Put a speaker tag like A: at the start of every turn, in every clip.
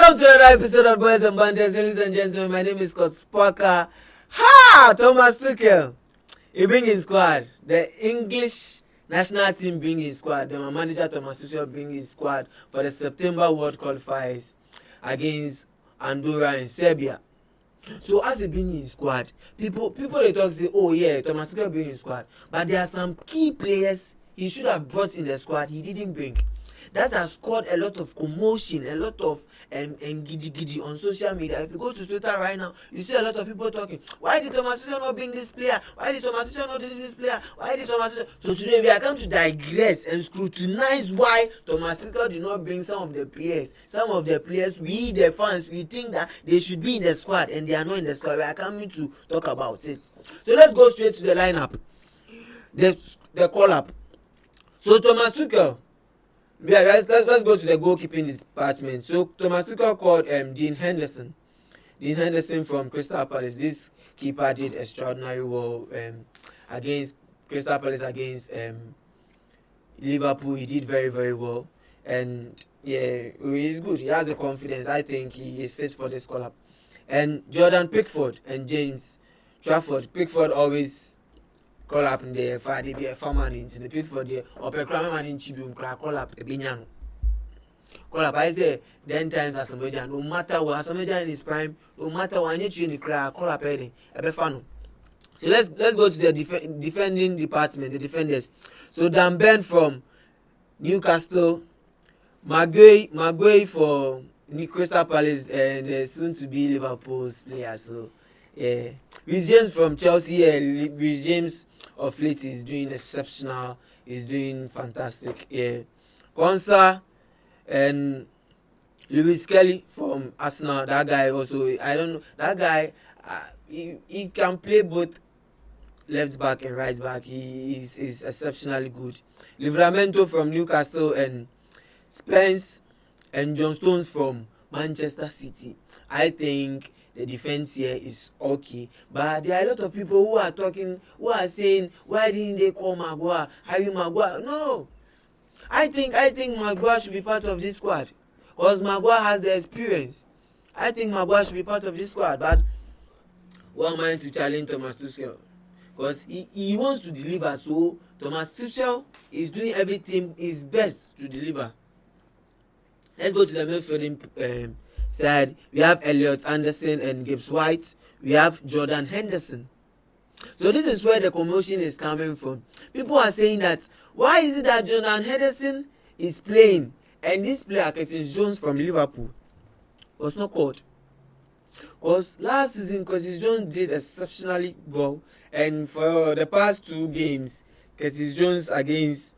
A: Welcome to another episode of Boys and Bands, ladies and gentlemen. My name is Scott Spocker. Thomas Tuchel. He bring his squad. The English national team bring his squad. The manager Thomas Tuchel bring his squad for the September World qualifiers against Andorra and Serbia. So as he bring his squad, people they talk say, oh yeah, Thomas Tuchel bring his squad, but there are some key players he should have brought in the squad he didn't bring. That has caused a lot of commotion, a lot of giddy on social media. If you go to Twitter right now, you see a lot of people talking. Why did Thomas Tuchel not bring this player? Why did Thomas Tuchel not bring this player? Why did Thomas Tuchel? So today we are going to digress and scrutinize why Thomas Tuchel did not bring some of the players. Some of the players, we the fans, we think that they should be in the squad and they are not in the squad. We are coming to talk about it. So let's go straight to the lineup. The call-up. So Thomas Tuchel. Yeah, let's go to the goalkeeping department. So Thomas Tuchel called Dean Henderson from Crystal Palace. This keeper did extraordinary well against Crystal Palace, against Liverpool. He did very, very well, and yeah, he's good. He has the confidence. I think he is fit for this call-up. And Jordan Pickford and James Trafford. Pickford always call up in the Friday be a farmer in the Pickford there or Pecraman man in Chibum call up a binyano. Call up, I say 10 times as a major, no matter what, as a major in his prime, no matter what, you in the crowd, call up a befano. So let's go to the defending department, the defenders. So Dan Ben from Newcastle, Maguire for Crystal Palace, and soon to be Liverpool's player. So yeah, Reece James from Chelsea. Yeah, Reece James of late is doing exceptional. He's doing fantastic. Yeah, Konsa and Lewis Kelly from Arsenal. That guy also, I don't know. That guy, he can play both left back and right back. He is exceptionally good. Livramento from Newcastle and Spence and John Stones from Manchester City. I think the defense here is okay, but there are a lot of people who are saying, why didn't they call Maguire, Harry Maguire? No, I think Maguire should be part of this squad because Maguire has the experience. I think Maguire should be part of this squad, but who am I to challenge Thomas Tuchel? Because he wants to deliver, so Thomas Tuchel is doing everything his best to deliver. Let's go to the midfielding side. We have Elliot Anderson and Gibbs White. We have Jordan Henderson. So this is where the commotion is coming from. People are saying that why is it that Jordan Henderson is playing and this player, Curtis Jones from Liverpool, was not called? Because last season Curtis Jones did exceptionally well, and for the past 2 games, Curtis Jones against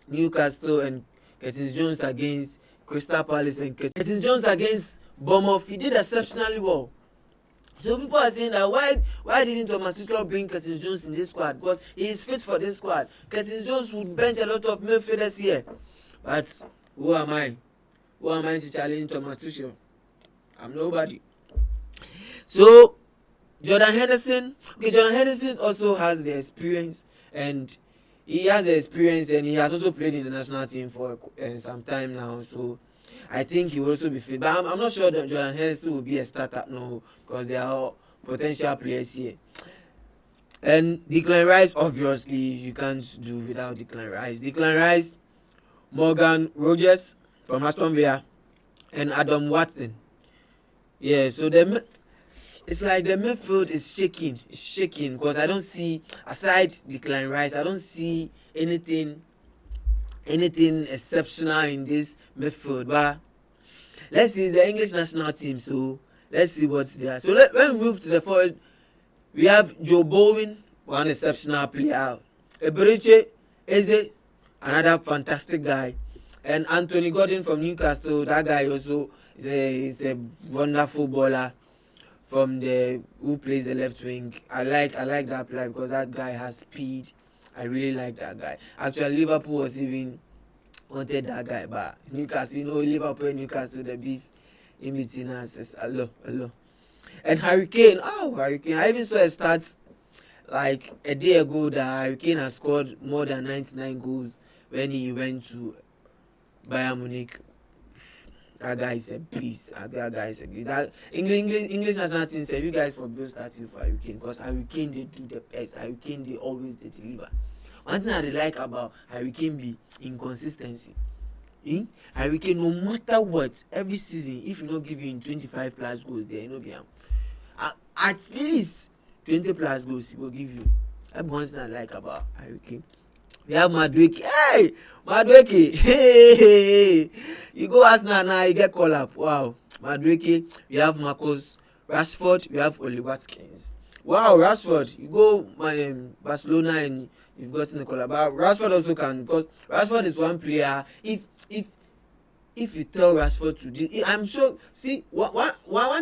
A: Newcastle and Curtis Jones against Crystal Palace and Curtis Jones against Bournemouth, he did exceptionally well. So people are saying that why didn't Thomas Tuchel bring Curtis Jones in this squad? Because he is fit for this squad. Curtis Jones would bench a lot of midfielders here. But who am I? Who am I to challenge Thomas Tuchel? I'm nobody. So Jordan Henderson also has the experience, and he has the experience, and he has also played in the national team for some time now. So I think he will also be fit. But I'm not sure that Jordan Henderson will be a starter now because they are all potential players here. And Declan Rice, obviously, you can't do without Declan Rice. Declan Rice, Morgan Rogers from Aston Villa, and Adam Watson. Yeah, so it's like the midfield is shaking. It's shaking because I don't see, aside Declan Rice, I don't see anything exceptional in this midfield. But let's see, it's the English national team, so let's see what's there. So when we move to the forward, we have Joe Bowen, one exceptional player, Eberiche Eze, another fantastic guy, and Anthony Gordon from Newcastle. That guy also is a wonderful baller from who plays the left wing. I like that player because that guy has speed. I really like that guy. Actually, Liverpool was even wanted that guy, but Newcastle, Liverpool and Newcastle, the beef in between us is hello. And Harry Kane, I even saw a stats like a day ago that Harry Kane has scored more than 99 goals when he went to Bayern Munich. That guy is a beast. That guy is a beast. That English national team said, you guys for Bill starting for Harry Kane, because Harry Kane they do the best. Harry Kane they always they deliver. One thing I like about Harry Kane be inconsistency. Harry Kane, no matter what, every season, if you not give him 25 plus goals, there you know be at least 20 plus goals he will give you. That's one thing I like about Harry Kane. We have Madueke. Hey, Madueke. Hey, you go Arsenal now, you get call up. Wow, Madueke. We have Marcus Rashford. We have Oli Watkins. Wow, Rashford. You go Barcelona and you've got the call up. But Rashford also can, because Rashford is one player. If you tell Rashford to do, I'm sure. See, one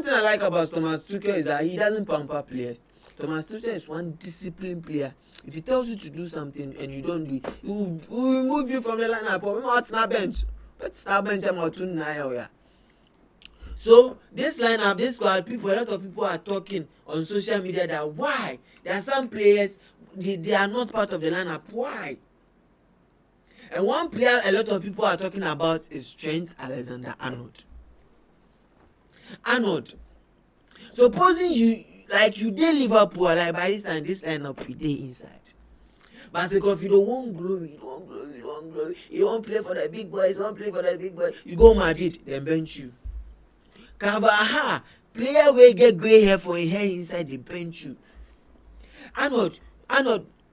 A: thing I like about Thomas Tuchel is that he doesn't pamper players. Thomas Tuchel is one disciplined player. If he tells you to do something and you don't do it, he will remove you from the lineup. Or not snap bench. But snap bench I'm out to now. So this lineup, this squad, a lot of people are talking on social media that why there are some players they are not part of the lineup. Why? And one player a lot of people are talking about is Trent Alexander-Arnold. Arnold. Supposing you did Liverpool, like by this time this lineup we dey inside. But because you don't want glory, you don't play for the big boys, you go Madrid, then bench you. Carvajal, player will get grey hair for his hair inside the bench you. Arnold,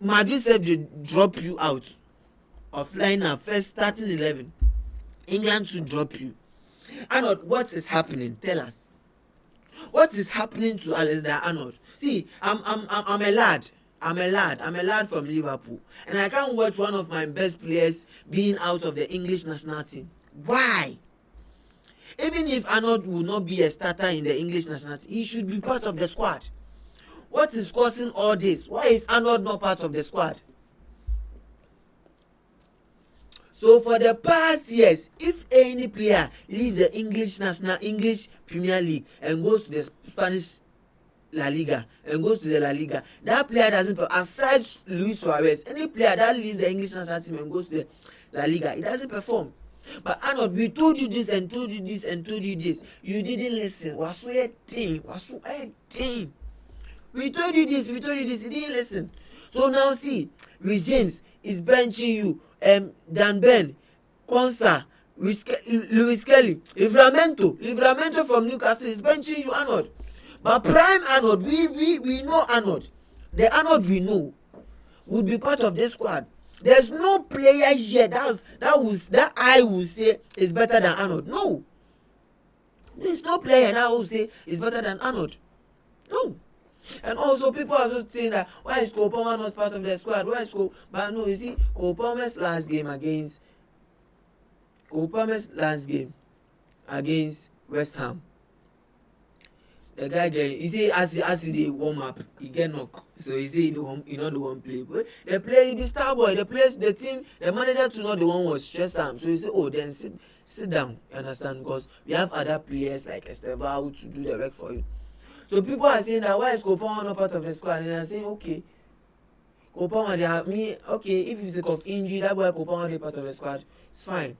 A: Madrid said they drop you out of lineup first starting 11. England to drop you. Arnold, what is happening? Tell us. What is happening to Alexander-Arnold? See, I'm a lad. I'm a lad from Liverpool, and I can't watch one of my best players being out of the English national team. Why? Even if Arnold will not be a starter in the English national team, he should be part of the squad. What is causing all this? Why is Arnold not part of the squad? So for the past years, if any player leaves the English Premier League and goes to the Spanish La Liga and goes to the La Liga, that player doesn't, aside Luis Suarez, any player that leaves the English national team and goes to the La Liga, it doesn't perform. But Arnold, we told you this and told you this and told you this. You didn't listen. We told you this, you didn't listen. So now see, Rhys James is benching you. Dan Ben, Konsa, Lewis Kelly, Livramento from Newcastle is benching you, Arnold. But prime Arnold, we know Arnold. The Arnold we know would be part of this squad. There's no player yet that I will say is better than Arnold. No. There's no player that I will say is better than Arnold. No. And also people are just saying that why is Cole Palmer not part of the squad? But no, you see, Cole Palmer's last game against West Ham, the guy you see as he warm up, he get knock. So you see he not the one play. But the player, the star boy, the team, the manager to not the one was stressed out. So you say, oh, then sit down. You understand? Because we have other players like Estevao to do the work for you. So people are saying that why is Kopama not part of the squad? And I'm saying, okay, Kopama, if it's because of injury, that boy Kopama is part of the squad, it's fine.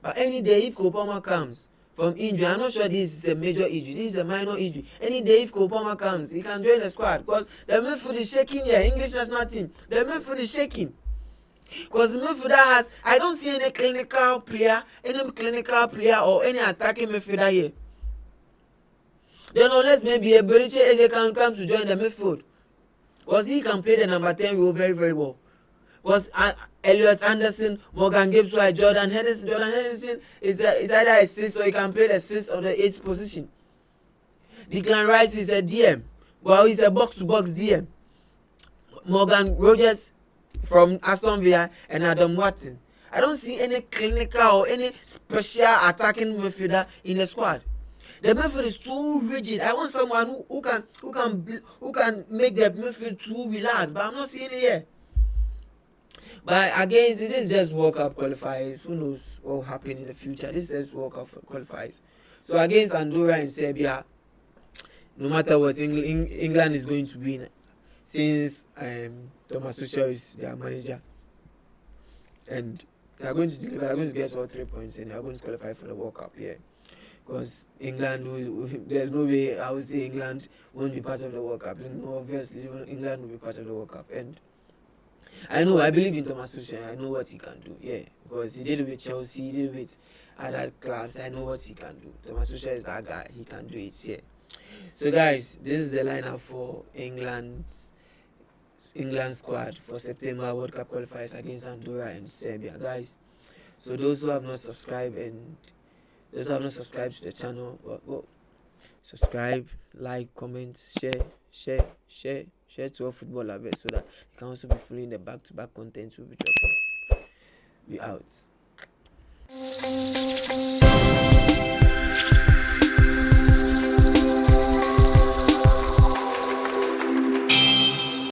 A: But any day if Kopama comes from injury, I'm not sure this is a major injury, this is a minor injury. Any day if Kopama comes, he can join the squad because the midfield is shaking here, English national team. The midfield is shaking. Because the midfielder I don't see any clinical player or any attacking midfielder here. Then unless maybe a Beriche Eze can come to join the midfield. Because he can play the number 10 role very, very well. Because Elliot Anderson, Morgan Gibbs White, Jordan Henderson is either a 6 or he can play the 6 or the 8th position. Declan Rice is a DM. Well, he's a box-to-box DM. Morgan Rogers from Aston Villa and Adam Watson. I don't see any clinical or any special attacking midfielder in the squad. The midfield is too rigid. I want someone who can make the midfield too relaxed, but I'm not seeing it here. But against it is just World Cup qualifiers. Who knows what will happen in the future? This is just World Cup qualifiers. So against Andorra and Serbia, no matter what, England is going to win since Thomas Tuchel is their manager, and they are going to deliver. They are going to get all 3 points, and they are going to qualify for the World Cup. Yeah. because England, there's no way I would say England won't be part of the World Cup. No, obviously England will be part of the World Cup, and I believe in Thomas Tuchel. I know what he can do. Yeah, because he did it with Chelsea, he did it with other clubs. I know what he can do. Thomas Tuchel is that guy. He can do it. Yeah. So guys, this is the lineup for England squad for September World Cup qualifiers against Andorra and Serbia, guys. So those who have not subscribed to the channel, subscribe, like, comment, share to all football lovers so that you can also be following the back-to-back content we'll be dropping. We out.